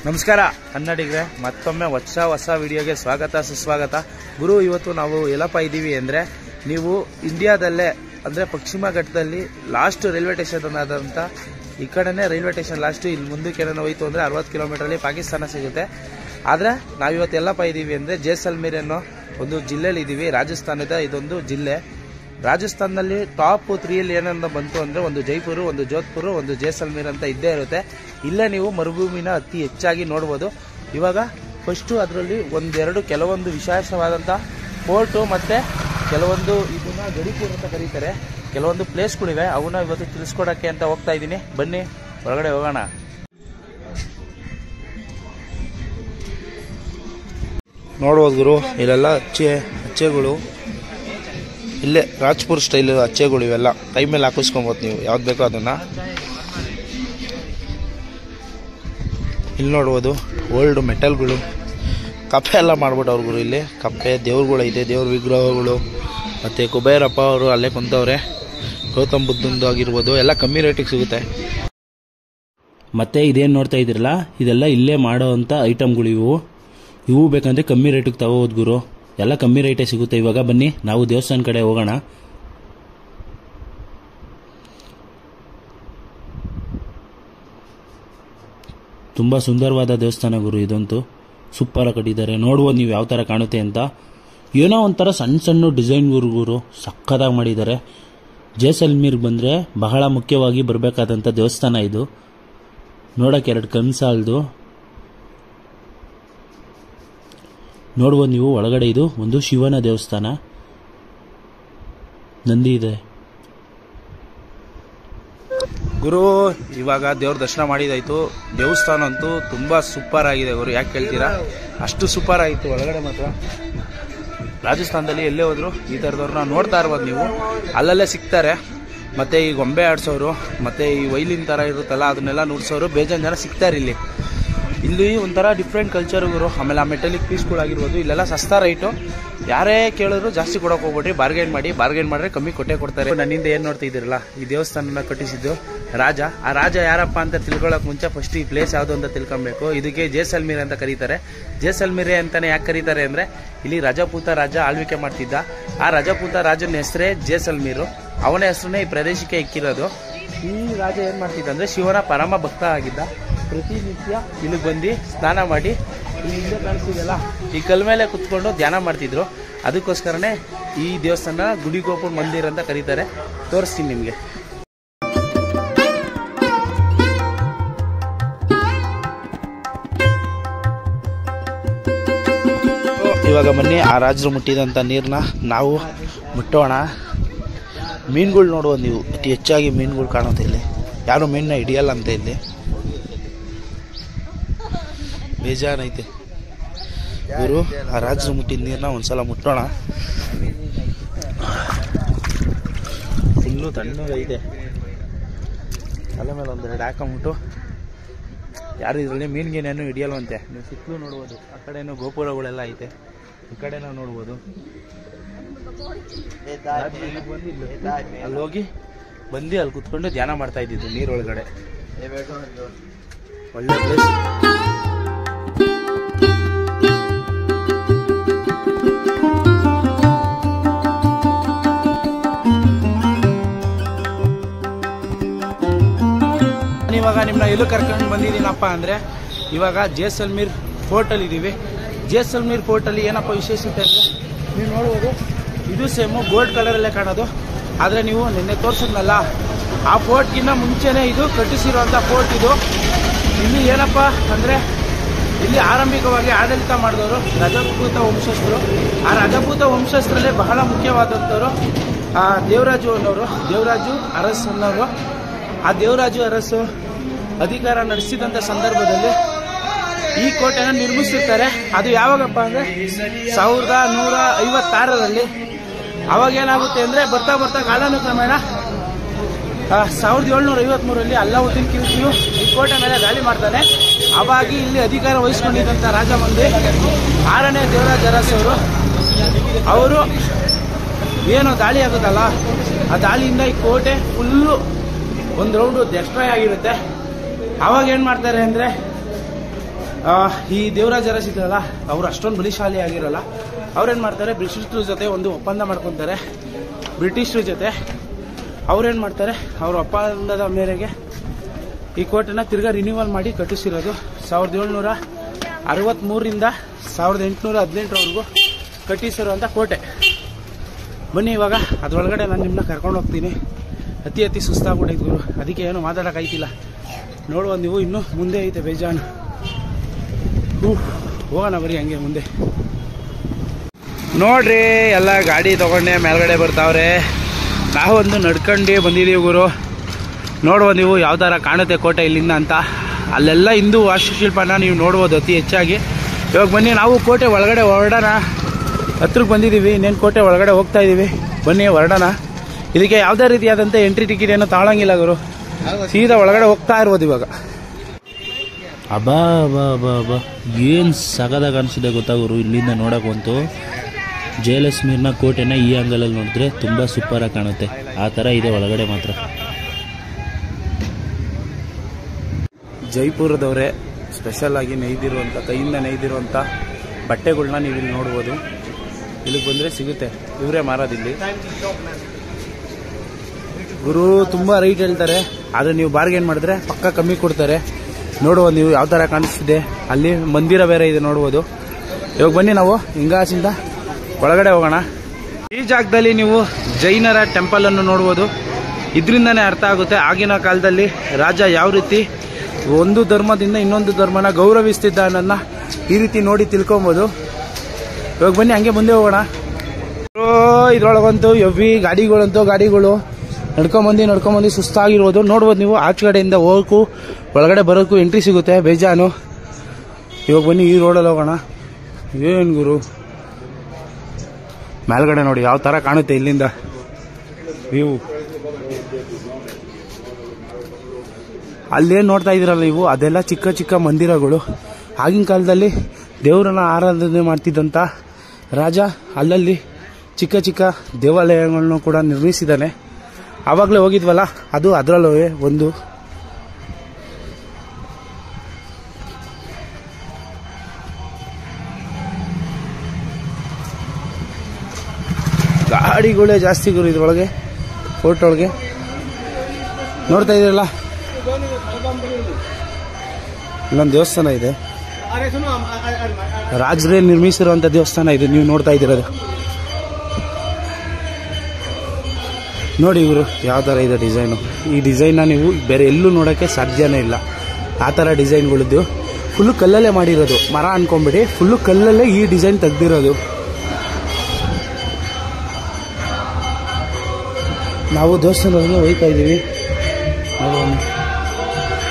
ನಮಸ್ಕಾರ ಕನ್ನಡಿಗರೇ, ಮತ್ತೊಮ್ಮೆ ಹೊಸ ವಿಡಿಯೋಗೆ ಸ್ವಾಗತ ಸುಸ್ವಾಗತ. ಗುರು, ಇವತ್ತು ನಾವು ಎಲ್ಲಪ್ಪ ಇದ್ದೀವಿ ಅಂದರೆ, ನೀವು ಇಂಡಿಯಾದಲ್ಲೇ ಅಂದರೆ ಪಶ್ಚಿಮ ಘಟ್ಟದಲ್ಲಿ ಲಾಸ್ಟ್ ರೈಲ್ವೆ ಸ್ಟೇಷನ್ ಆದಂಥ ಈ ಕಡೆನೇ ರೈಲ್ವೆ ಸ್ಟೇಷನ್ ಲಾಸ್ಟು, ಇಲ್ಲಿ ಮುಂದಕ್ಕೆ ಏನೋ ಹೋಯ್ತು ಅಂದರೆ 60 ಕಿಲೋಮೀಟರಲ್ಲಿ ಪಾಕಿಸ್ತಾನ ಸಿಗುತ್ತೆ. ಆದರೆ ನಾವಿವತ್ತು ಎಲ್ಲಪ್ಪ ಇದ್ದೀವಿ ಅಂದರೆ ಜೈಸಲ್ಮೇರ್ ಅನ್ನೋ ಒಂದು ಜಿಲ್ಲೆಯಲ್ಲಿ ಇದ್ದೀವಿ. ರಾಜಸ್ಥಾನದ ಇದೊಂದು ಜಿಲ್ಲೆ. ರಾಜಸ್ಥಾನದಲ್ಲಿ ಟಾಪ್ 3ಯಲ್ಲಿ ಏನನ್ನ ಬಂತು ಅಂದರೆ ಒಂದು ಜೈಪುರ, ಒಂದು ಜೋಧ್ಪುರ, ಒಂದು ಜೈಸಲ್ಮೇರ್ ಅಂತ ಇದ್ದೇ ಇರುತ್ತೆ. ಇಲ್ಲೇ ನೀವು ಮರುಭೂಮಿನ ಅತಿ ಹೆಚ್ಚಾಗಿ ನೋಡ್ಬೋದು. ಇವಾಗ ಫಸ್ಟು ಅದರಲ್ಲಿ ಕೆಲವೊಂದು ವಿಶೇಷವಾದಂಥ ಫೋರ್ಟು ಮತ್ತು ಕೆಲವೊಂದು ಇದನ್ನ ಗಡಿಪುರ ಅಂತ ಕರೀತಾರೆ, ಕೆಲವೊಂದು ಪ್ಲೇಸ್ಗಳಿವೆ. ಅವನ್ನ ಇವತ್ತು ತಿಳಿಸ್ಕೊಡೋಕ್ಕೆ ಅಂತ ಹೋಗ್ತಾ ಇದ್ದೀನಿ. ಬನ್ನಿ ಒಳಗಡೆ ಹೋಗೋಣ. ನೋಡ್ಬೋದು ಗುರು, ಇಲ್ಲೆಲ್ಲ ಅಚ್ಚೆಗಳು, ಇಲ್ಲೇ ರಾಜ್ಪುರ್ ಸ್ಟೈಲ್ ಅಚ್ಚೆಗಳು, ಇವೆಲ್ಲ ಕೈ ಮೇಲೆ ಹಾಕಿಸ್ಕೊಬೋದು ನೀವು ಯಾವ್ದು ಬೇಕೋ ಅದನ್ನು. ಇಲ್ಲಿ ನೋಡ್ಬೋದು ಓಲ್ಡ್ ಮೆಟಲ್ಗಳು, ಕಪ್ಪೆ ಎಲ್ಲ ಮಾಡ್ಬಿಟ್ಟವ್ರು ಗುರು. ಇಲ್ಲಿ ಕಪ್ಪೆ ದೇವ್ರುಗಳು ಇದೆ, ದೇವ್ರ ವಿಗ್ರಹಗಳು, ಮತ್ತು ಕುಬೇರಪ್ಪ ಅವರು ಅಲ್ಲೇ ಕುಂತವ್ರೆ. ಗೌತಮ್ ಬುದ್ಧಂದು ಆಗಿರ್ಬೋದು, ಎಲ್ಲ ಕಮ್ಮಿ ರೇಟಿಗೆ ಸಿಗುತ್ತೆ. ಮತ್ತು ಇದೇನು ನೋಡ್ತಾ ಇದ್ದೀರಲ್ಲ, ಇದೆಲ್ಲ ಇಲ್ಲೇ ಮಾಡೋ ಅಂಥ ಐಟಮ್ಗಳು. ಇವು ಬೇಕಂದರೆ ಕಮ್ಮಿ ರೇಟಿಗೆ ತಗೋಬೋದು ಗುರು, ಎಲ್ಲ ಕಮ್ಮಿ ರೇಟೇ ಸಿಗುತ್ತೆ. ಇವಾಗ ಬನ್ನಿ ನಾವು ದೇವಸ್ಥಾನ ಕಡೆ ಹೋಗೋಣ. ತುಂಬ ಸುಂದರವಾದ ದೇವಸ್ಥಾನ ಗುರು, ಇದಂತೂ ಸೂಪರಾಗಿ ಕಟ್ಟಿದ್ದಾರೆ. ನೋಡ್ಬೋದು ನೀವು ಯಾವ ಥರ ಕಾಣುತ್ತೆ ಅಂತ. ಏನೋ ಒಂಥರ ಸಣ್ಣ ಡಿಸೈನ್ ಗುರು, ಸಕ್ಕತ್ತಾಗಿ ಮಾಡಿದ್ದಾರೆ. ಜೈಸಲ್ಮೇರ್ಗೆ ಬಂದರೆ ಬಹಳ ಮುಖ್ಯವಾಗಿ ಬರಬೇಕಾದಂಥ ದೇವಸ್ಥಾನ ಇದು. ನೋಡೋಕೆ 2 ಕನ್ಸಾಲ್ದು. ನೋಡ್ಬೋದು ನೀವು ಒಳಗಡೆ. ಇದು ಒಂದು ಶಿವನ ದೇವಸ್ಥಾನ, ನಂದಿ ಇದೆ ಗುರು. ಇವಾಗ ದೇವ್ರ ದರ್ಶನ ಮಾಡಿದಾಯ್ತು. ದೇವಸ್ಥಾನ ಅಂತೂ ತುಂಬ ಸೂಪರ್ ಆಗಿದೆ ಗುರು. ಯಾಕೆ ಕೇಳ್ತೀರಾ, ಅಷ್ಟು ಸೂಪರ್ ಆಗಿತ್ತು ಒಳಗಡೆ ಮಾತ್ರ. ರಾಜಸ್ಥಾನದಲ್ಲಿ ಎಲ್ಲೇ ಹೋದ್ರು ಈ ಥರದವ್ರನ್ನ ನೋಡ್ತಾ ಇರ್ಬೋದು ನೀವು, ಅಲ್ಲಲ್ಲೇ ಸಿಗ್ತಾರೆ. ಮತ್ತು ಈ ಗೊಂಬೆ ಆಡಿಸೋರು, ಮತ್ತು ಈ ವೈಲಿನ್ ಥರ ಇರುತ್ತಲ್ಲ ಅದನ್ನೆಲ್ಲ ನುಡ್ಸೋರು ಬೇಜಾನ್ ಜನ ಸಿಗ್ತಾರೆ ಇಲ್ಲಿ. ಇಲ್ಲಿ ಒಂಥರ ಡಿಫ್ರೆಂಟ್ ಕಲ್ಚರ್ ಗುರು. ಆಮೇಲೆ ಆ ಮೆಟಲಿಕ್ ಪೀಸ್ಗಳಾಗಿರ್ಬೋದು, ಇಲ್ಲೆಲ್ಲ ಸಸ್ತಾ ರೈಟು. ಯಾರೇ ಕೇಳಿದ್ರು ಜಾಸ್ತಿ ಕೊಡೋಕೆ ಹೋಗ್ಬಿಟ್ರಿ, ಬಾರ್ಗೇನ್ ಮಾಡಿದ್ರೆ ಕಮ್ಮಿ ಕೊಡ್ತಾರೆ. ನನ್ನಿಂದ ಏನು ನೋಡ್ತಾ ಇದ್ದೀರಲ್ಲ, ಈ ದೇವಸ್ಥಾನನ ಕಟ್ಟಿಸಿದ್ದು ರಾಜ. ಆ ರಾಜ ಯಾರಪ್ಪ ಅಂತ ತಿಳ್ಕೊಳ್ಳೋಕೆ ಮುಂಚೆ ಫಸ್ಟ್ ಈ ಪ್ಲೇಸ್ ಯಾವುದು ಅಂತ ತಿಳ್ಕೊಬೇಕು. ಇದಕ್ಕೆ ಜೈಸಲ್ಮೇರ್ ಅಂತ ಕರೀತಾರೆ. ಜೈಸಲ್ಮೇರೆ ಅಂತಾನೆ ಯಾಕೆ ಕರೀತಾರೆ ಅಂದರೆ, ಇಲ್ಲಿ ರಜಪೂತ ರಾಜ ಆಳ್ವಿಕೆ ಮಾಡ್ತಿದ್ದ. ಆ ರಜಪೂತ ರಾಜನ ಹೆಸರೇ ಜೈಸಲ್ಮೇರು. ಅವನ ಹೆಸರನ್ನೇ ಈ ಪ್ರದೇಶಕ್ಕೆ ಇಕ್ಕಿರೋದು. ಈ ರಾಜ ಏನು ಮಾಡ್ತಿದ್ದ ಅಂದರೆ, ಶಿವನ ಪರಮ ಭಕ್ತ ಆಗಿದ್ದ. ಪ್ರತಿನಿತ್ಯ ಇಲ್ಲಿಗೆ ಬಂದು ಸ್ನಾನ ಮಾಡಿ ಇಲ್ಲಿ ಹಿಂದೆ ಕಾಣಿಸ್ತಿದೆಯಲ್ಲ ಈ ಕಲ್ ಮೇಲೆ ಕುತ್ಕೊಂಡು ಧ್ಯಾನ ಮಾಡ್ತಿದ್ರು. ಅದಕ್ಕೋಸ್ಕರನೇ ಈ ದೇವಸ್ಥಾನ ಗುಡಿಗೋಪುರ ಮಂದಿರ ಅಂತ ಕರೀತಾರೆ. ತೋರಿಸ್ತೀನಿ ನಿಮಗೆ. ಇವಾಗ ಬನ್ನಿ ಆ ರಾಜರು ಮುಟ್ಟಿದಂಥ ನೀರನ್ನ ನಾವು ಮುಟ್ಟೋಣ. ಮೀನುಗಳು ನೋಡ್ಬೋದು ನೀವು, ಅತಿ ಹೆಚ್ಚಾಗಿ ಮೀನುಗಳು ಕಾಣುತ್ತೆ ಇಲ್ಲಿ. ಯಾರು ಮೀನನ್ನ ಹಿಡಿಯಲ್ಲ ಅಂತ ಇಲ್ಲಿ, ಬೇಜಾನೈತೆ ಇವರು. ಆ ರಾಜರು ಮುಟ್ಟಿದ ನೀರನ್ನ ಒಂದ್ಸಲ ಮುಟ್ಟೋಣ. ಫುಲ್ಲು ತಣ್ಣಗೈತೆ. ತಲೆ ಮೇಲೆ 1-2 ಹಾಕೊಂಬಿಟ್ಟು, ಯಾರು ಇದರಲ್ಲಿ ಮೀನಿಗೇನೇನು ಹಿಡಿಯಲ್ವಂತೆ. ನೀವು ಸುತ್ತಲೂ ನೋಡ್ಬೋದು. ಆ ಕಡೆನೂ ಗೋಪುರಗಳೆಲ್ಲ ಐತೆ, ಈ ಕಡೆನೂ ನೋಡ್ಬೋದು. ಅಲ್ಲಿ ಹೋಗಿ ಅಲ್ಲಿ ಕುತ್ಕೊಂಡು ಧ್ಯಾನ ಮಾಡ್ತಾ ಇದ್ದಿದ್ದು ನೀರೊಳಗಡೆ. ಒಳ್ಳೆ ಪ್ಲೇಸ್. ಇವಾಗ ನಿಮ್ಮನ್ನ ಎಲ್ಲೂ ಕರ್ಕೊಂಡು ಬಂದಿದ್ದೀನಪ್ಪ ಅಂದರೆ, ಇವಾಗ ಜೈಸಲ್ಮೇರ್ ಫೋರ್ಟಲ್ಲಿ ಇದ್ದೀವಿ. ಜೈಸಲ್ಮೇರ್ ಫೋರ್ಟಲ್ಲಿ ಏನಪ್ಪ ವಿಶೇಷತೆ ಅಂದರೆ, ನೀವು ನೋಡ್ಬೋದು ಇದು ಸೇಮು ಗೋಲ್ಡ್ ಕಲರಲ್ಲೇ ಕಾಣೋದು. ಆದರೆ ನೀವು ನಿನ್ನೆ ತೋರಿಸಿದ್ನಲ್ಲ ಆ ಫೋರ್ಟ್ಗಿಂತ ಮುಂಚೆನೇ ಇದು ಕಟ್ಟಿಸಿರುವಂಥ ಫೋರ್ಟ್ ಇದು. ಇಲ್ಲಿ ಏನಪ್ಪ ಅಂದರೆ, ಇಲ್ಲಿ ಆರಂಭಿಕವಾಗಿ ಆಡಳಿತ ಮಾಡಿದವರು ರಜಪೂತ ವಂಶಸ್ಥರು. ಆ ರಜಪೂತ ವಂಶಸ್ಥರಲ್ಲೇ ಬಹಳ ಮುಖ್ಯವಾದಂಥವ್ರು ದೇವರಾಜು ಅನ್ನೋರು, ದೇವರಾಜು ಅರಸ್ ಅನ್ನೋರು. ಆ ದೇವರಾಜು ಅರಸು ಅಧಿಕಾರ ನಡೆಸಿದಂಥ ಸಂದರ್ಭದಲ್ಲಿ ಈ ಕೋಟೆನ ನಿರ್ಮಿಸಿರ್ತಾರೆ. ಅದು ಯಾವಾಗಪ್ಪ ಅಂದರೆ 1156ರಲ್ಲಿ. ಅವಾಗೇನಾಗುತ್ತೆ ಅಂದರೆ, ಬರ್ತಾ ಕಾಲಾನುಕ್ರಮೇಣ 1753ರಲ್ಲಿ ಅಲ್ಲಾವುದ್ದೀನ್ ಖಿಲ್ಜಿಯು ಈ ಕೋಟೆ ಮೇಲೆ ದಾಳಿ ಮಾಡ್ತಾನೆ. ಅವಾಗಿ ಇಲ್ಲಿ ಅಧಿಕಾರ ವಹಿಸ್ಕೊಂಡಿದ್ದಂಥ ರಾಜ ಮಂದಿ 6ನೇ ದೇವರಾಜ ಅರಸ್ ಅವರು ಏನು ದಾಳಿ ಆಗುತ್ತಲ್ಲ, ಆ ದಾಳಿಯಿಂದ ಈ ಕೋಟೆ ಫುಲ್ಲು ಒಂದು ರೌಂಡು ಡೆಸ್ಟ್ರಾಯ್ ಆಗಿರುತ್ತೆ. ಅವಾಗ ಏನು ಮಾಡ್ತಾರೆ ಅಂದರೆ ಈ ದೇವರಾಜ ಅರಸ್ ಇದ್ರಲ್ಲ, ಅವ್ರು ಅಷ್ಟೊಂದು ಬಲಿಶಾಲಿ ಆಗಿರಲ್ಲ. ಅವ್ರೇನ್ ಮಾಡ್ತಾರೆ, ಬ್ರಿಟಿಷರ ಜೊತೆ ಒಂದು ಒಪ್ಪಂದ ಮಾಡ್ಕೊತಾರೆ. ಬ್ರಿಟಿಷರ ಜೊತೆ ಅವ್ರೇನ್ ಮಾಡ್ತಾರೆ, ಅವ್ರ ಒಪ್ಪಂದದ ಮೇರೆಗೆ ಈ ಕೋಟೆನ ತಿರ್ಗಾ ರಿನ್ಯೂವಲ್ ಮಾಡಿ ಕಟ್ಟಿಸಿರೋದು. 1763ರಿಂದ 1818ರವರೆಗೂ ಕಟ್ಟಿಸಿರುವಂಥ ಕೋಟೆ. ಬನ್ನಿ ಇವಾಗ ಅದ್ರೊಳಗಡೆ ನಾನು ನಿಮ್ಮನ್ನ ಕರ್ಕೊಂಡು ಹೋಗ್ತೀನಿ. ಅತಿ ಸುಸ್ತಾಗ್ಬಿಟ್ಟೈತೆ ಗುರು, ಅದಕ್ಕೆ ಏನು ಮಾತಾಡೋಕ್ಕಾಯ್ತಿಲ್ಲ. ನೋಡುವ ನೀವು, ಇನ್ನೂ ಮುಂದೆ ಐತೆ ಬೇಜಾನು. ಹೋಗೋಣ ಬರೀ ಹಂಗೆ ಮುಂದೆ. ನೋಡ್ರಿ, ಎಲ್ಲ ಗಾಡಿ ತಗೊಂಡೆ ಮೇಲ್ಗಡೆ ಬರ್ತಾವ್ರೆ. ನಾವೊಂದು ನಡ್ಕೊಂಡು ಬಂದಿದ್ದೀವಿ ಗುರು. ನೋಡುವ ನೀವು ಯಾವ ಥರ ಕಾಣುತ್ತೆ ಕೋಟೆ ಇಲ್ಲಿಂದ ಅಂತ. ಅಲ್ಲೆಲ್ಲ ಹಿಂದೂ ವಾಸ್ತುಶಿಲ್ಪನ ನೀವು ನೋಡ್ಬೋದು ಅತಿ ಹೆಚ್ಚಾಗಿ. ಇವಾಗ ಬನ್ನಿ ನಾವು ಕೋಟೆ ಒಳಗಡೆ ಹೊರಡೋಣ. ಹತ್ರಕ್ಕೆ ಬಂದಿದ್ದೀವಿ, ಇನ್ನೇನು ಕೋಟೆ ಒಳಗಡೆ ಹೋಗ್ತಾ ಇದ್ದೀವಿ. ಬನ್ನಿ ಹೊರಡೋಣ. ಇದಕ್ಕೆ ಯಾವುದೇ ರೀತಿಯಾದಂಥ ಎಂಟ್ರಿ ಟಿಕೆಟ್ ಏನೋ ತಾಳಂಗಿಲ್ಲ ಗುರು, ಸೀದಾ ಒಳಗಡೆ ಹೋಗ್ತಾ ಇರ್ಬೋದು ಇವಾಗ. ಅಬ್ಬಾ ಅಬ್ಬಾ ಅಬ್ಬಾ ಅಬ್ಬಾ, ಏನು ಸಗದಾಗ ಅನಿಸಿದೆ ಗೊತ್ತಾ ಗುರು ಇಲ್ಲಿಂದ ನೋಡೋಕ್ಕಂತೂ. ಜಯಲಕ್ಷ್ಮೀರ್ನ ಕೋಟೆನ ಈ ಆಂಗಲಲ್ಲಿ ನೋಡಿದ್ರೆ ತುಂಬ ಸೂಪರಾಗಿ ಕಾಣುತ್ತೆ. ಆ ಥರ ಇದೆ ಒಳಗಡೆ ಮಾತ್ರ. ಜೈಪುರದವರೇ ಸ್ಪೆಷಲ್ ಆಗಿ ನೇಯ್ದಿರುವಂಥ, ಕೈಯಿಂದ ನೇಯ್ದಿರುವಂಥ ಬಟ್ಟೆಗಳನ್ನ ನೀವು ಇಲ್ಲಿ ನೋಡ್ಬೋದು. ಇಲ್ಲಿಗೆ ಬಂದರೆ ಸಿಗುತ್ತೆ, ಇವರೇ ಮಾರೋದಿಲ್ಲಿ. ಗುರು ತುಂಬ ರೈಟ್ ಹೇಳ್ತಾರೆ, ಆದರೆ ನೀವು ಬಾರ್ಗೇನ್ ಮಾಡಿದ್ರೆ ಪಕ್ಕ ಕಮ್ಮಿ ಕೊಡ್ತಾರೆ. ನೋಡುವ ನೀವು ಯಾವ ಥರ ಕಾಣಿಸ್ತಿದೆ. ಅಲ್ಲಿ ಮಂದಿರ ಬೇರೆ ಇದೆ ನೋಡ್ಬೋದು. ಇವಾಗ ಬನ್ನಿ ನಾವು ಹಿಂಗಾಸಿಂದ ಒಳಗಡೆ ಹೋಗೋಣ. ಈ ಜಾಗದಲ್ಲಿ ನೀವು ಜೈನರ ಟೆಂಪಲ್ ಅನ್ನು ನೋಡ್ಬೋದು. ಇದರಿಂದನೇ ಅರ್ಥ ಆಗುತ್ತೆ ಆಗಿನ ಕಾಲದಲ್ಲಿ ರಾಜ ಯಾವ ರೀತಿ ಒಂದು ಧರ್ಮದಿಂದ ಇನ್ನೊಂದು ಧರ್ಮನ ಗೌರವಿಸ್ತಿದ್ದ ಅನ್ನೋದನ್ನ ಈ ರೀತಿ ನೋಡಿ ತಿಳ್ಕೊಬೋದು. ಇವಾಗ ಬನ್ನಿ ಹಂಗೆ ಮುಂದೆ ಹೋಗೋಣ. ಇದ್ರೊಳಗಂತೂ ಎವ್ವಿ ಗಾಡಿಗಳು ನಡ್ಕೊಂಬಂದು ಸುಸ್ತಾಗಿರ್ಬೋದು. ನೋಡ್ಬೋದು ನೀವು, ಆಚೆಗಡೆಯಿಂದ ಹೋಗೋಕ್ಕೂ ಒಳಗಡೆ ಬರೋಕ್ಕೂ ಎಂಟ್ರಿ ಸಿಗುತ್ತೆ ಬೇಜಾನು. ಇವಾಗ ಬನ್ನಿ ಈ ರೋಡಲ್ಲಿ ಹೋಗೋಣ. ಏನು ಗುರು, ಮೇಲ್ಗಡೆ ನೋಡಿ ಯಾವ ಥರ ಕಾಣುತ್ತೆ ಇಲ್ಲಿಂದ ವ್ಯೂ. ಅಲ್ಲೇನು ನೋಡ್ತಾ ಇದ್ದೀರಲ್ಲ ನೀವು, ಅದೆಲ್ಲ ಚಿಕ್ಕ ಚಿಕ್ಕ ಮಂದಿರಗಳು. ಆಗಿನ ಕಾಲದಲ್ಲಿ ದೇವರನ್ನ ಆರಾಧನೆ ಮಾಡ್ತಿದ್ದಂಥ ರಾಜ ಅಲ್ಲಲ್ಲಿ ಚಿಕ್ಕ ಚಿಕ್ಕ ದೇವಾಲಯಗಳನ್ನು ಕೂಡ ನಿರ್ಮಿಸಿದ್ದಾನೆ. ಆವಾಗಲೇ ಹೋಗಿದ್ವಲ್ಲ, ಅದು ಅದರಲ್ಲೇ ಒಂದು. ಗಾಡಿಗಳೇ ಜಾಸ್ತಿ ಗುರು ಇದ್ರೊಳಗೆ, ಫೋರ್ಟ್ ಒಳಗೆ ನೋಡ್ತಾ ಇದ್ದೀರಲ್ಲ. ಇಲ್ಲೊಂದು ದೇವಸ್ಥಾನ ಇದೆ, ರಾಜರೇ ನಿರ್ಮಿಸಿರುವಂಥ ದೇವಸ್ಥಾನ ಇದು ನೀವು ನೋಡ್ತಾ ಇದ್ದೀರದು. ನೋಡಿ ಇವರು ಯಾವ ಥರ ಇದೆ ಡಿಸೈನು. ಈ ಡಿಸೈನ್ನ ನೀವು ಬೇರೆ ಎಲ್ಲೂ ನೋಡೋಕ್ಕೆ ಸಾಧ್ಯನೇ ಇಲ್ಲ. ಆ ಥರ ಡಿಸೈನ್ಗಳಿದ್ದು ಫುಲ್ಲು ಕಲ್ಲಲ್ಲೇ ಮಾಡಿರೋದು. ಮರ ಅನ್ಕೊಂಬಿಡಿ, ಫುಲ್ಲು ಕಲ್ಲಲ್ಲೇ ಈ ಡಿಸೈನ್ ತೆಗ್ದಿರೋದು. ನಾವು ದೇವಸ್ಥಾನದಲ್ಲಿ ಹೋಗ್ತಾ ಇದ್ದೀವಿ.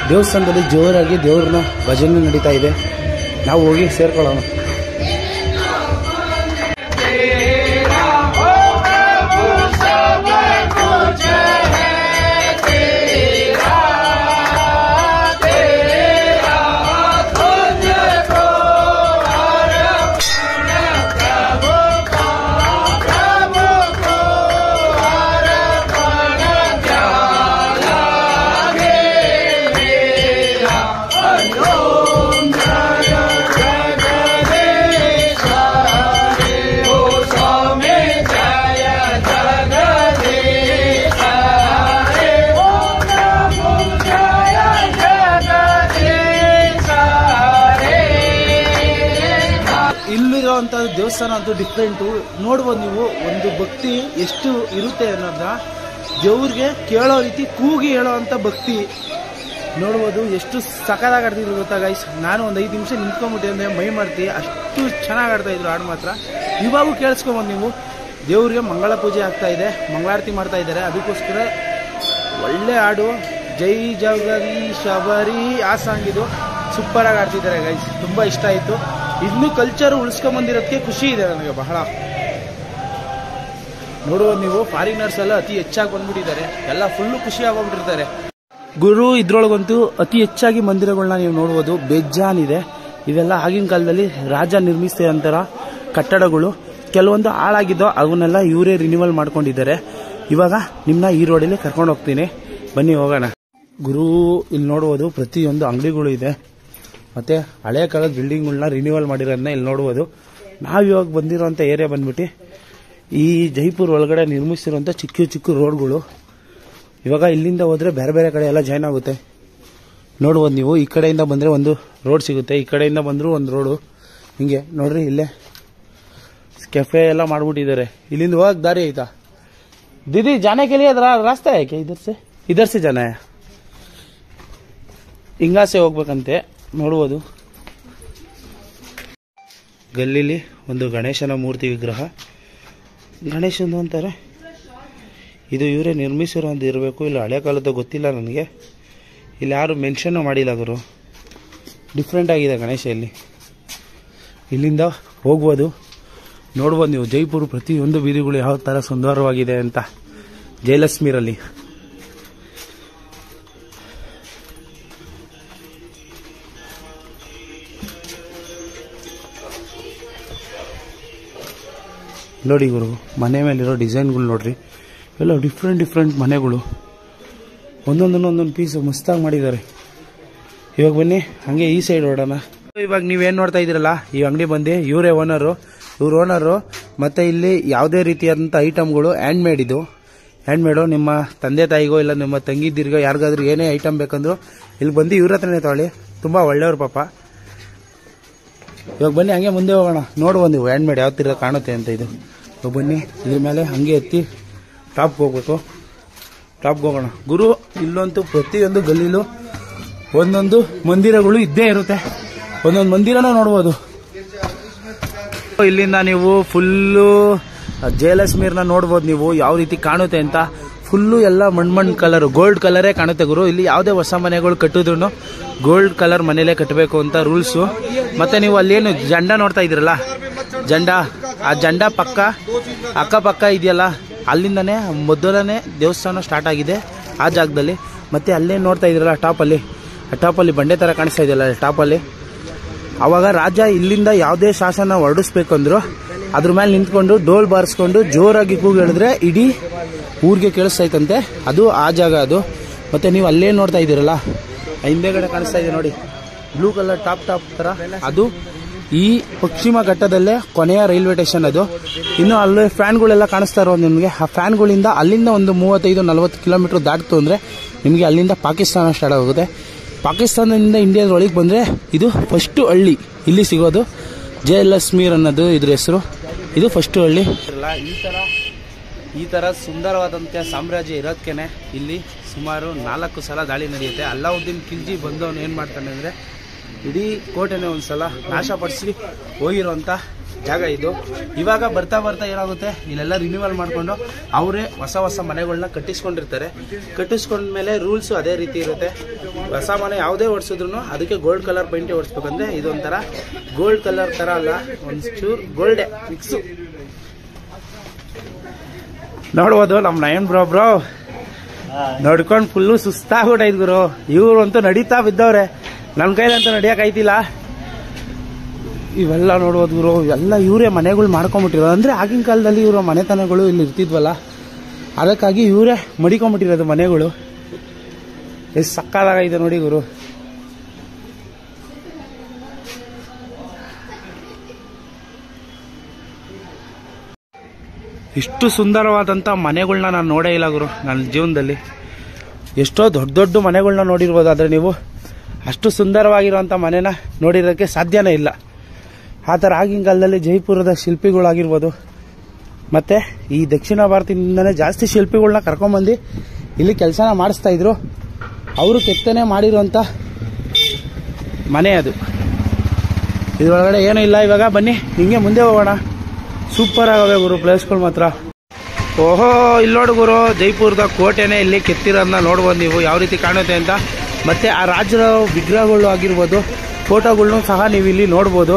ದೇವಸ್ಥಾನದಲ್ಲಿ ಜೋರಾಗಿ ದೇವ್ರನ್ನ ಭಜನೆ ನಡೀತಾ ಇದೆ. ನಾವು ಹೋಗಿ ಸೇರ್ಕೊಳ್ಳೋಣ. ದೇವಸ್ಥಾನ ಅಂತೂ ಡಿಫ್ರೆಂಟು. ನೋಡ್ಬೋದು ನೀವು, ಒಂದು ಭಕ್ತಿ ಎಷ್ಟು ಇರುತ್ತೆ ಅನ್ನೋದನ್ನ ದೇವ್ರಿಗೆ ಕೇಳೋ ರೀತಿ ಕೂಗಿ ಹೇಳೋ ಅಂಥ ಭಕ್ತಿ ನೋಡ್ಬೋದು. ಎಷ್ಟು ಸಖತ್ತಾಗಿ ಆಡ್ತಿದ್ರು ಗೊತ್ತಾ ಗೈಸ್. ನಾನು ಒಂದು 5 ನಿಮಿಷ ನಿಂತ್ಕೊಂಡ್ಬಿಟ್ಟೆ ಅಂದರೆ ಮೈ ಮಾಡ್ತಿ, ಅಷ್ಟು ಚೆನ್ನಾಗಿ ಆಡ್ತಾಯಿದ್ರು ಹಾಡು ಮಾತ್ರ. ಇವಾಗೂ ಕೇಳಿಸ್ಕೊಂಬೋದು ನೀವು. ದೇವ್ರಿಗೆ ಮಂಗಳ ಪೂಜೆ ಆಗ್ತಾ ಇದೆ, ಮಂಗಳಾರತಿ ಮಾಡ್ತಾ ಇದ್ದಾರೆ. ಅದಕ್ಕೋಸ್ಕರ ಒಳ್ಳೆ ಹಾಡು, ಜೈ ಜಗದೀಶಬರಿ ಆ ಸಾಂಗ್ ಇದು ಸೂಪರಾಗಿ ಆಡ್ತಿದ್ದಾರೆ ಗೈಸ್. ತುಂಬ ಇಷ್ಟ ಆಯಿತು. ಇನ್ನೂ ಕಲ್ಚರ್ ಉಳಿಸ್ಕೊಂಬಂದಿರೋದಕ್ಕೆ ಖುಷಿ ಇದೆ ನನಗೆ ಬಹಳ. ನೋಡುವುದು ನೀವು, ಫಾರಿನರ್ಸ್ ಎಲ್ಲ ಅತಿ ಹೆಚ್ಚಾಗಿ ಬಂದ್ಬಿಟ್ಟಿದ್ದಾರೆ, ಎಲ್ಲ ಫುಲ್ಲು ಖುಷಿ ಆಗೋಗ್ಬಿಟ್ಟಿರ್ತಾರೆ ಗುರು. ಇದ್ರೊಳಗಂತೂ ಅತಿ ಹೆಚ್ಚಾಗಿ ಮಂದಿರಗಳನ್ನ ನೀವು ನೋಡ್ಬೋದು, ಬೇಜಾನಿದೆ. ಇವೆಲ್ಲ ಆಗಿನ ಕಾಲದಲ್ಲಿ ರಾಜ ನಿರ್ಮಿಸಿದಂಥ ಕಟ್ಟಡಗಳು. ಕೆಲವೊಂದು ಹಾಳಾಗಿದ್ದೋ ಅವನ್ನೆಲ್ಲ ಇವರೇ ರಿನ್ಯೂವಲ್ ಮಾಡ್ಕೊಂಡಿದ್ದಾರೆ. ಇವಾಗ ನಿಮ್ಮನ್ನ ಈ ರೋಡಲ್ಲಿ ಕರ್ಕೊಂಡು ಹೋಗ್ತೀನಿ, ಬನ್ನಿ ಹೋಗೋಣ. ಗುರು ಇಲ್ಲಿ ನೋಡ್ಬೋದು ಪ್ರತಿಯೊಂದು ಅಂಗಡಿಗಳು ಇದೆ. ಮತ್ತು ಹಳೆಯ ಕಾಲದ ಬಿಲ್ಡಿಂಗ್ಗಳನ್ನ ರಿನ್ಯೂವಲ್ ಮಾಡಿರೋದನ್ನ ಇಲ್ಲಿ ನೋಡ್ಬೋದು. ನಾವು ಇವಾಗ ಬಂದಿರೋಂಥ ಏರಿಯಾ ಬಂದ್ಬಿಟ್ಟು ಈ ಜೈಪುರ್ ಒಳಗಡೆ ನಿರ್ಮಿಸಿರೋಂಥ ಚಿಕ್ಕ ಚಿಕ್ಕ ರೋಡ್ಗಳು. ಇವಾಗ ಇಲ್ಲಿಂದ ಹೋದರೆ ಬೇರೆ ಬೇರೆ ಕಡೆ ಎಲ್ಲ ಜಾಯ್ನ್ ಆಗುತ್ತೆ. ನೋಡ್ಬೋದು ನೀವು. ಈ ಕಡೆಯಿಂದ ಬಂದರೆ ಒಂದು ರೋಡ್ ಸಿಗುತ್ತೆ, ಈ ಕಡೆಯಿಂದ ಬಂದರೂ ಒಂದು ರೋಡು. ಹಿಂಗೆ ನೋಡ್ರಿ, ಇಲ್ಲೇ ಕೆಫೆ ಎಲ್ಲ ಮಾಡ್ಬಿಟ್ಟಿದ್ದಾರೆ. ಇಲ್ಲಿಂದ ಹೋಗಕ್ಕೆ ದಾರಿ ಆಯ್ತಾ दीदी? जाने के लिए रास्ता है क्या? इधर से जाना है. ಹಿಂಗಾ ಸೆ ಹೋಗ್ಬೇಕಂತೆ. ನೋಡ್ಬೋದು ಗಲ್ಲಿಲಿ ಒಂದು ಗಣೇಶನ ಮೂರ್ತಿ ವಿಗ್ರಹ. ಗಣೇಶಂದು ಅಂತಾರೆ. ಇದು ಇವರೇ ನಿರ್ಮಿಸಿರೋ ಅಂತ ಇರಬೇಕು, ಇಲ್ಲ ಹಳೆ ಕಾಲದ ಗೊತ್ತಿಲ್ಲ ನನಗೆ. ಇಲ್ಲಿ ಯಾರು ಮೆನ್ಷನ್ ಮಾಡಿಲ್ಲ ಗುರು. ಡಿಫ್ರೆಂಟ್ ಆಗಿದೆ ಗಣೇಶ ಇಲ್ಲಿ. ಇಲ್ಲಿಂದ ಹೋಗ್ಬೋದು. ನೋಡ್ಬೋದು ನೀವು ಜೈಪುರ ಪ್ರತಿಯೊಂದು ಬೀದಿಗಳು ಯಾವ ಥರ ಸುಂದರವಾಗಿದೆ ಅಂತ. ಜಯಲಕ್ಷ್ಮೀರಲ್ಲಿ ನೋಡಿ ಗುರು, ಮನೆ ಮೇಲಿರೋ ಡಿಸೈನ್ಗಳು ನೋಡ್ರಿ. ಎಲ್ಲ ಡಿಫ್ರೆಂಟ್ ಮನೆಗಳು, ಒಂದೊಂದು ಪೀಸು ಮಸ್ತಾಗಿ ಮಾಡಿದ್ದಾರೆ. ಇವಾಗ ಬನ್ನಿ ಹಂಗೆ ಈ ಸೈಡ್ ಹೊಡೋಣ. ಇವಾಗ ನೀವೇನು ನೋಡ್ತಾ ಇದ್ದೀರಲ್ಲ, ಈ ಅಂಗಡಿ ಬಂದು ಇವರೇ ಓನರು. ಮತ್ತು ಇಲ್ಲಿ ಯಾವುದೇ ರೀತಿಯಾದಂಥ ಐಟಮ್ಗಳು ಹ್ಯಾಂಡ್ಮೇಡು ನಿಮ್ಮ ತಂದೆ ತಾಯಿಗೋ ಇಲ್ಲ ನಿಮ್ಮ ತಂಗಿದಿರಿಗೋ ಯಾರಿಗಾದ್ರೂ ಏನೇ ಐಟಮ್ ಬೇಕಂದ್ರೂ ಇಲ್ಲಿ ಬಂದು ಇವ್ರ ಹತ್ರನೇ ತಗೊಳ್ಳಿ. ತುಂಬ ಒಳ್ಳೆಯವ್ರು ಪಾಪ. ಇವಾಗ ಬನ್ನಿ ಹಂಗೆ ಮುಂದೆ ಹೋಗೋಣ. ನೋಡ್ಬೋದು ನೀವು ಹ್ಯಾಂಡ್ಮೇಡ್ ಯಾವ ಥರ ಕಾಣುತ್ತೆ ಅಂತ. ಇದು ಇವಾಗ ಬನ್ನಿ ಇದ್ರ ಮೇಲೆ ಹಂಗೆ ಎತ್ತಿ ಟಾಪ್ಗೆ ಹೋಗ್ಬೇಕು. ಟಾಪ್ಗೆ ಹೋಗೋಣ ಗುರು. ಇಲ್ಲಂತೂ ಪ್ರತಿಯೊಂದು ಗಲ್ಲಿಲೂ ಒಂದೊಂದು ಮಂದಿರಗಳು ಇದ್ದೇ ಇರುತ್ತೆ. ಒಂದೊಂದು ಮಂದಿರನ ನೋಡ್ಬೋದು. ಇಲ್ಲಿಂದ ನೀವು ಫುಲ್ಲು ಜಯಲಕ್ಷ್ಮೀರ್ನ ನೋಡ್ಬೋದು ನೀವು ಯಾವ ರೀತಿ ಕಾಣುತ್ತೆ ಅಂತ. ಫುಲ್ಲು ಎಲ್ಲ ಮಣ್ಣು ಕಲರ್, ಗೋಲ್ಡ್ ಕಲರೇ ಕಾಣುತ್ತೆ ಗುರು. ಇಲ್ಲಿ ಯಾವುದೇ ಹೊಸ ಮನೆಗಳು ಕಟ್ಟಿದ್ರು ಗೋಲ್ಡ್ ಕಲರ್ ಮನೇಲೇ ಕಟ್ಟಬೇಕು ಅಂತ ರೂಲ್ಸು. ಮತ್ತು ನೀವು ಅಲ್ಲೇನು ಜಂಡ ನೋಡ್ತಾ ಇದ್ದೀರಲ್ಲ, ಆ ಜಂಡ ಅಕ್ಕಪಕ್ಕ ಇದೆಯಲ್ಲ, ಅಲ್ಲಿಂದನೇ ಮೊದಲನೇ ದೇವಸ್ಥಾನ ಸ್ಟಾರ್ಟ್ ಆಗಿದೆ ಆ ಜಾಗದಲ್ಲಿ. ಮತ್ತು ಅಲ್ಲೇನು ನೋಡ್ತಾ ಇದ್ದೀರಲ್ಲ ಟಾಪಲ್ಲಿ ಬಂಡೆ ಥರ ಕಾಣಿಸ್ತಾ ಇದೆಯಲ್ಲ ಟಾಪಲ್ಲಿ, ಅವಾಗ ರಾಜ ಇಲ್ಲಿಂದ ಯಾವುದೇ ಶಾಸನ ಹೊರಡಿಸ್ಬೇಕಂದ್ರು ಅದ್ರ ಮೇಲೆ ನಿಂತ್ಕೊಂಡು ಡೋಲ್ ಬಾರಿಸ್ಕೊಂಡು ಜೋರಾಗಿ ಕೂಗಿ ಹೇಳಿದ್ರೆ ಇಡೀ ಊರಿಗೆ ಕೇಳಿಸ್ತೈತಂತೆ. ಅದು ಆ ಜಾಗ ಅದು. ಮತ್ತು ನೀವು ಅಲ್ಲೇ ನೋಡ್ತಾ ಇದ್ದೀರಲ್ಲ, ಹಿಂದೆಗಡೆ ಕಾಣಿಸ್ತಾ ಇದೆ ನೋಡಿ, ಬ್ಲೂ ಕಲರ್ ಟಾಪ್ ಥರ, ಅದು ಈ ಪಶ್ಚಿಮ ಘಟ್ಟದಲ್ಲೇ ಕೊನೆಯ ರೈಲ್ವೆ ಸ್ಟೇಷನ್ ಅದು. ಇನ್ನು ಅಲ್ಲಿ ಫ್ಯಾನ್ಗಳೆಲ್ಲ ಕಾಣಿಸ್ತಾ ಇರೋ ನಿಮಗೆ. ಆ ಫ್ಯಾನ್ಗಳಿಂದ ಅಲ್ಲಿಂದ ಒಂದು 35-40 ಕಿಲೋಮೀಟರ್ ದಾಟಿತು ಅಂದರೆ ನಿಮಗೆ ಅಲ್ಲಿಂದ ಪಾಕಿಸ್ತಾನ ಸ್ಟಾರ್ಟ್ ಆಗುತ್ತೆ. ಪಾಕಿಸ್ತಾನದಿಂದ ಇಂಡಿಯಾದ ಒಳಗೆ ಬಂದರೆ ಇದು ಫಸ್ಟು ಹಳ್ಳಿ ಇಲ್ಲಿ ಸಿಗೋದು. ಜಯಲಕ್ಷ್ಮೀರ್ ಅನ್ನೋದು ಇದ್ರ ಹೆಸರು. ಇದು ಫಸ್ಟು ಹಳ್ಳಿ. ಈ ಥರ ಸುಂದರವಾದಂಥ ಸಾಮ್ರಾಜ್ಯ ಇರೋದಕ್ಕೇನೆ ಇಲ್ಲಿ ಸುಮಾರು 4 ಸಲ ದಾಳಿ ನಡೆಯುತ್ತೆ. ಅಲ್ಲಾವುದ್ದೀನ್ ಖಿಲ್ಜಿ ಬಂದವನು ಏನು ಮಾಡ್ತಾನೆ ಅಂದರೆ ಇಡೀ ಕೋಟೆನೇ ಒಂದು ಸಲ ನಾಶಪಡಿಸಿ ಹೋಗಿರೋಂಥ ಜಾಗ ಇದು. ಇವಾಗ ಬರ್ತಾ ಏನಾಗುತ್ತೆ, ಇಲ್ಲೆಲ್ಲ ರಿನ್ಯೂವಲ್ ಮಾಡಿಕೊಂಡು ಅವರೇ ಹೊಸ ಮನೆಗಳನ್ನ ಕಟ್ಟಿಸ್ಕೊಂಡ್ಮೇಲೆ ರೂಲ್ಸು ಅದೇ ರೀತಿ ಇರುತ್ತೆ. ಹೊಸ ಮನೆ ಯಾವುದೇ ಓಡಿಸಿದ್ರು ಅದಕ್ಕೆ ಗೋಲ್ಡ್ ಕಲರ್ ಪೈಂಟೇ ಓಡಿಸ್ಬೇಕಂದ್ರೆ ಇದೊಂಥರ ಗೋಲ್ಡ್ ಕಲರ್ ಥರ ಅಲ್ಲ, ಒಂಚೂರು ಗೋಲ್ಡೆ ಮಿಕ್ಸು. ನೋಡ್ಬೋದು ನಮ್ಮ ನಯನ್ ಬ್ರೋ ನೋಡ್ಕೊಂಡು ಫುಲ್ಲು ಸುಸ್ತಾಗ್ಬಿಟ್ಟೈತೆ ಗುರು. ಇವ್ರು ಅಂತೂ ನಡೀತಾ ಬಿದ್ದವ್ರೆ, ನನ್ನ ಕೈಲಂತೂ ನಡಿಯೋಕ್ಕಾಯ್ತಿಲ್ಲ. ಇವೆಲ್ಲ ನೋಡ್ಬೋದು ಗುರು, ಎಲ್ಲ ಇವರೇ ಮನೆಗಳು ಮಾಡ್ಕೊಂಬಿಟ್ಟಿರೋದು. ಅಂದರೆ ಆಗಿನ ಕಾಲದಲ್ಲಿ ಇವರ ಮನೆತನಗಳು ಇಲ್ಲಿ ಇರ್ತಿದ್ವಲ್ಲ, ಅದಕ್ಕಾಗಿ ಇವರೇ ಮಡಿಕೊಂಬಿಟ್ಟಿರೋದು ಮನೆಗಳು. ಎಷ್ಟು ಸಕ್ಕತ್ತಾಗಿದೆ ನೋಡಿ ಗುರು. ಇಷ್ಟು ಸುಂದರವಾದಂಥ ಮನೆಗಳನ್ನ ನಾನು ನೋಡೇ ಇಲ್ಲ ಗುರು ನನ್ನ ಜೀವನದಲ್ಲಿ. ಎಷ್ಟೋ ದೊಡ್ಡ ಮನೆಗಳನ್ನ ನೋಡಿರ್ಬೋದು, ಆದರೆ ನೀವು ಅಷ್ಟು ಸುಂದರವಾಗಿರುವಂಥ ಮನೆನ ನೋಡಿರೋಕ್ಕೆ ಸಾಧ್ಯನೇ ಇಲ್ಲ. ಆ ಥರ ಆಗಿನ ಕಾಲದಲ್ಲಿ ಜೈಪುರದ ಶಿಲ್ಪಿಗಳಾಗಿರ್ಬೋದು, ಮತ್ತು ಈ ದಕ್ಷಿಣ ಭಾರತದಿಂದನೇ ಜಾಸ್ತಿ ಶಿಲ್ಪಿಗಳನ್ನ ಕರ್ಕೊಂಬಂದು ಇಲ್ಲಿ ಕೆಲಸನ ಮಾಡಿಸ್ತಾಯಿದ್ರು. ಅವರು ಕೆತ್ತನೆ ಮಾಡಿರುವಂಥ ಮನೆ ಅದು. ಇದರೊಳಗಡೆ ಏನೂ ಇಲ್ಲ. ಇವಾಗ ಬನ್ನಿ ಹಿಂಗೆ ಮುಂದೆ ಹೋಗೋಣ. ಸೂಪರ್ ಆಗವೆ ಗುರು ಪ್ಲೇಸ್ಗಳು ಮಾತ್ರ. ಓಹೋ, ಇಲ್ಲಿ ನೋಡು ಗುರು, ಜೈಪುರದ ಕೋಟೆನೇ ಇಲ್ಲಿ ಕೆತ್ತಿರೋದನ್ನ ನೋಡ್ಬೋದು ನೀವು ಯಾವ ರೀತಿ ಕಾಣುತ್ತೆ ಅಂತ. ಮತ್ತು ಆ ರಾಜರ ವಿಗ್ರಹಗಳು ಆಗಿರ್ಬೋದು, ಫೋಟೋಗಳ್ನು ಸಹ ನೀವು ಇಲ್ಲಿ ನೋಡ್ಬೋದು.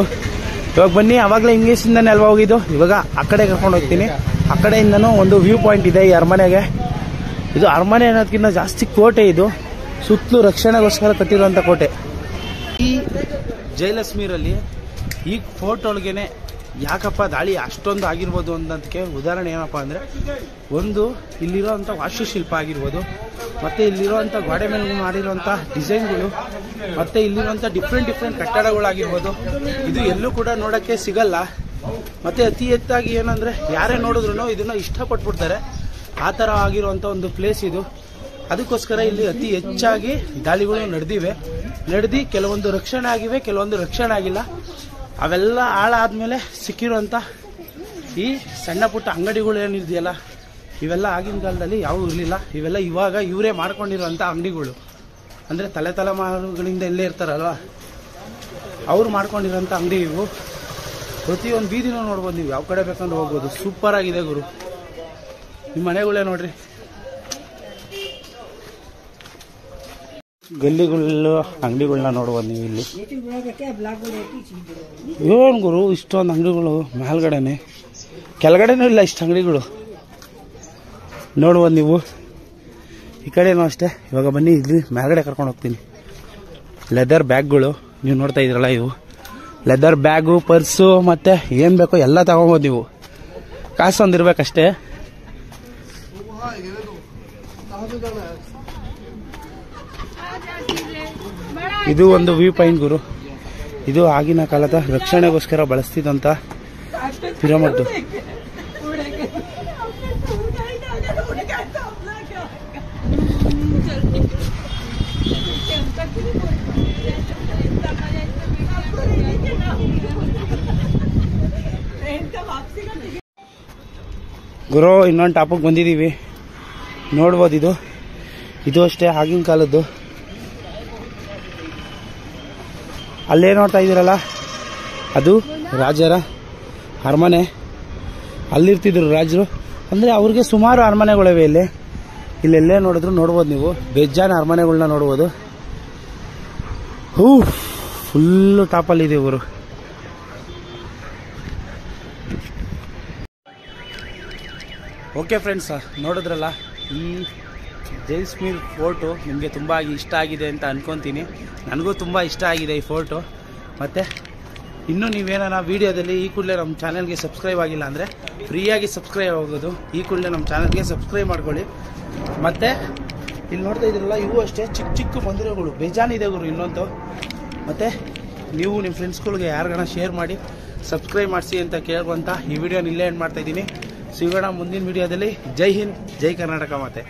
ಇವಾಗ ಬನ್ನಿ, ಆವಾಗಲೇ ಇಂಗ್ಲೀಷಿಂದನೇ ಅಲ್ವಾ ಹೋಗಿದ್ದು, ಇವಾಗ ಆ ಕಡೆ ಕರ್ಕೊಂಡು ಹೋಗ್ತೀನಿ. ಆ ಕಡೆಯಿಂದನೂ ಒಂದು ವ್ಯೂ ಪಾಯಿಂಟ್ ಇದೆ ಈ ಅರಮನೆಗೆ. ಇದು ಅರಮನೆ ಅನ್ನೋದಕ್ಕಿಂತ ಜಾಸ್ತಿ ಕೋಟೆ ಇದು. ಸುತ್ತಲೂ ರಕ್ಷಣೆಗೋಸ್ಕರ ಕಟ್ಟಿರುವಂಥ ಕೋಟೆ. ಈ ಜಯಲಕ್ಷ್ಮೀರಲ್ಲಿ ಈ ಫೋರ್ಟ್ ಒಳಗೇನೆ ಯಾಕಪ್ಪ ದಾಳಿ ಅಷ್ಟೊಂದು ಆಗಿರ್ಬೋದು ಅನ್ನೋದಕ್ಕೆ ಉದಾಹರಣೆ ಏನಪ್ಪ ಅಂದರೆ, ಒಂದು ಇಲ್ಲಿರೋಂಥ ವಾಸ್ತುಶಿಲ್ಪ ಆಗಿರ್ಬೋದು, ಮತ್ತು ಇಲ್ಲಿರುವಂಥ ಗೋಡೆ ಮೇಲೆ ಮಾಡಿರುವಂಥ ಡಿಸೈನ್ಗಳು ಮತ್ತು ಇಲ್ಲಿರುವಂಥ ಡಿಫ್ರೆಂಟ್ ಕಟ್ಟಡಗಳಾಗಿರ್ಬೋದು, ಇದು ಎಲ್ಲೂ ಕೂಡ ನೋಡೋಕ್ಕೆ ಸಿಗಲ್ಲ. ಮತ್ತು ಅತಿ ಹೆಚ್ಚಾಗಿ ಏನಂದರೆ ಯಾರೇ ನೋಡಿದ್ರು ಇದನ್ನು ಇಷ್ಟಪಟ್ಬಿಡ್ತಾರೆ. ಆ ಥರ ಆಗಿರುವಂಥ ಒಂದು ಪ್ಲೇಸ್ ಇದು. ಅದಕ್ಕೋಸ್ಕರ ಇಲ್ಲಿ ಅತಿ ಹೆಚ್ಚಾಗಿ ದಾಳಿಗಳು ನಡೆದು ಕೆಲವೊಂದು ರಕ್ಷಣೆ ಆಗಿವೆ, ಕೆಲವೊಂದು ರಕ್ಷಣೆ ಆಗಿಲ್ಲ. ಅವೆಲ್ಲ ಹಾಳಾದ್ಮೇಲೆ ಸಿಕ್ಕಿರುವಂಥ ಈ ಸಣ್ಣ ಪುಟ್ಟ ಅಂಗಡಿಗಳು ಏನಿದೆಯಲ್ಲ, ಇವೆಲ್ಲ ಆಗಿನ ಕಾಲದಲ್ಲಿ ಯಾವೂ ಇರಲಿಲ್ಲ. ಇವೆಲ್ಲ ಇವಾಗ ಇವರೇ ಮಾಡ್ಕೊಂಡಿರುವಂಥ ಅಂಗಡಿಗಳು. ಅಂದರೆ ತಲೆಮಾರುಗಳಿಂದ ಇಲ್ಲೇ ಇರ್ತಾರಲ್ವ, ಅವ್ರು ಮಾಡ್ಕೊಂಡಿರೋಂಥ ಅಂಗಡಿ ಇವು. ಪ್ರತಿಯೊಂದು ಬೀದಿನೂ ನೋಡ್ಬೋದು ನೀವು, ಯಾವ ಕಡೆ ಬೇಕಂದ್ರೆ ಹೋಗ್ಬೋದು. ಸೂಪರ್ ಆಗಿದೆ ಗುರು. ನಿಮ್ಮ ಮನೆಗಳೇ ನೋಡ್ರಿ, ಗಲ್ಲಿಗಳು ಅಂಗಡಿಗಳನ್ನ ನೋಡ್ಬೋದು ನೀವು ಇಲ್ಲಿ. ಏನು ಗುರು ಇಷ್ಟೊಂದು ಅಂಗಡಿಗಳು, ಮೇಲ್ಗಡೆನೆ ಕೆಳಗಡೆನೂ ಇಲ್ಲ ಇಷ್ಟು ಅಂಗಡಿಗಳು ನೋಡ್ಬೋದು ನೀವು. ಈ ಕಡೆನೂ ಅಷ್ಟೇ. ಇವಾಗ ಬನ್ನಿ ಇಲ್ಲಿ ಮೇಲ್ಗಡೆ ಕರ್ಕೊಂಡು ಹೋಗ್ತೀನಿ. ಲೆದರ್ ಬ್ಯಾಗ್ಗಳು ನೀವು ನೋಡ್ತಾ ಇದ್ರಲ್ಲ, ಇವು ಲೆದರ್ ಬ್ಯಾಗು, ಪರ್ಸು ಮತ್ತು ಏನು ಬೇಕೋ ಎಲ್ಲ ತಗೊಬೋದು ನೀವು. ಕಾಸು ಒಂದಿರ್ಬೇಕಷ್ಟೇ. ಇದು ಒಂದು ವ್ಯೂ ಪಾಯಿಂಟ್ ಗುರು. ಇದು ಆಗಿನ ಕಾಲದ ರಕ್ಷಣೆಗೋಸ್ಕರ ಬಳಸ್ತಿದ್ದಂಥ ಪಿರಮಿಡ್. ಗುರು ಇನ್ನೊಂದು ಟಾಪಿಗೆ ಬಂದಿದ್ದೀವಿ, ನೋಡ್ಬೋದು. ಇದು ಅಷ್ಟೇ ಆಗಿನ ಕಾಲದ್ದು. ಅಲ್ಲೇ ನೋಡ್ತಾ ಇದ್ದೀರಲ್ಲ, ಅದು ರಾಜರ ಅರಮನೆ. ಅಲ್ಲಿರ್ತಿದ್ರು ರಾಜರು. ಅಂದರೆ ಅವ್ರಿಗೆ ಸುಮಾರು ಅರಮನೆಗಳಿವೆ ಇಲ್ಲೆಲ್ಲೇ ನೋಡಿದ್ರು ನೋಡ್ಬೋದು ನೀವು. ಬೇಜಾನ್ ಅರಮನೆಗಳನ್ನ ನೋಡ್ಬೋದು. ಫುಲ್ಲು ಟಾಪಲ್ಲಿದೆ ಇವರು. ಓಕೆ ಫ್ರೆಂಡ್ಸ್, ನೋಡಿದ್ರಲ್ಲ, ಈ ಜೈಸಲ್ಮೇರ್ ಫೋರ್ಟು ನಿಮಗೆ ತುಂಬ ಇಷ್ಟ ಆಗಿದೆ ಅಂತ ಅನ್ಕೊತೀನಿ. ನನಗೂ ತುಂಬ ಇಷ್ಟ ಆಗಿದೆ ಈ ಫೋರ್ಟು. ಮತ್ತು ಇನ್ನೂ ನೀವೇನಾರ ವೀಡಿಯೋದಲ್ಲಿ ಈ ಕೂಡಲೇ ನಮ್ಮ ಚಾನಲ್ಗೆ ಸಬ್ಸ್ಕ್ರೈಬ್ ಆಗಿಲ್ಲ ಅಂದರೆ ಫ್ರೀಯಾಗಿ ಸಬ್ಸ್ಕ್ರೈಬ್ ಆಗೋದು. ಈ ಕೂಡಲೇ ನಮ್ಮ ಚಾನಲ್ಗೆ ಸಬ್ಸ್ಕ್ರೈಬ್ ಮಾಡ್ಕೊಳ್ಳಿ. ಮತ್ತು ಇಲ್ಲಿ ನೋಡ್ತಾ ಇದ್ದೀರಲ್ಲ, ಇವು ಅಷ್ಟೇ ಚಿಕ್ಕ ಮಂದಿರಗಳು ಬೇಜಾನಿದೆ ಗುರು ಇನ್ನೊಂದು. ಮತ್ತು ನೀವು ನಿಮ್ಮ ಫ್ರೆಂಡ್ಸ್ಗಳಿಗೆ ಯಾರಿಗಾನ ಶೇರ್ ಮಾಡಿ ಸಬ್ಸ್ಕ್ರೈಬ್ ಮಾಡಿಸಿ ಅಂತ ಕೇಳುವಂಥ ಈ ವಿಡಿಯೋನ ಇಲ್ಲೇ ಎಂಡ್ ಮಾಡ್ತಾಯಿದ್ದೀನಿ. ಸಿಗೋಣ ಮುಂದಿನ ವಿಡಿಯೋದಲ್ಲಿ. ಜೈ ಹಿಂದ್, ಜೈ ಕರ್ನಾಟಕ ಮಾತೆ.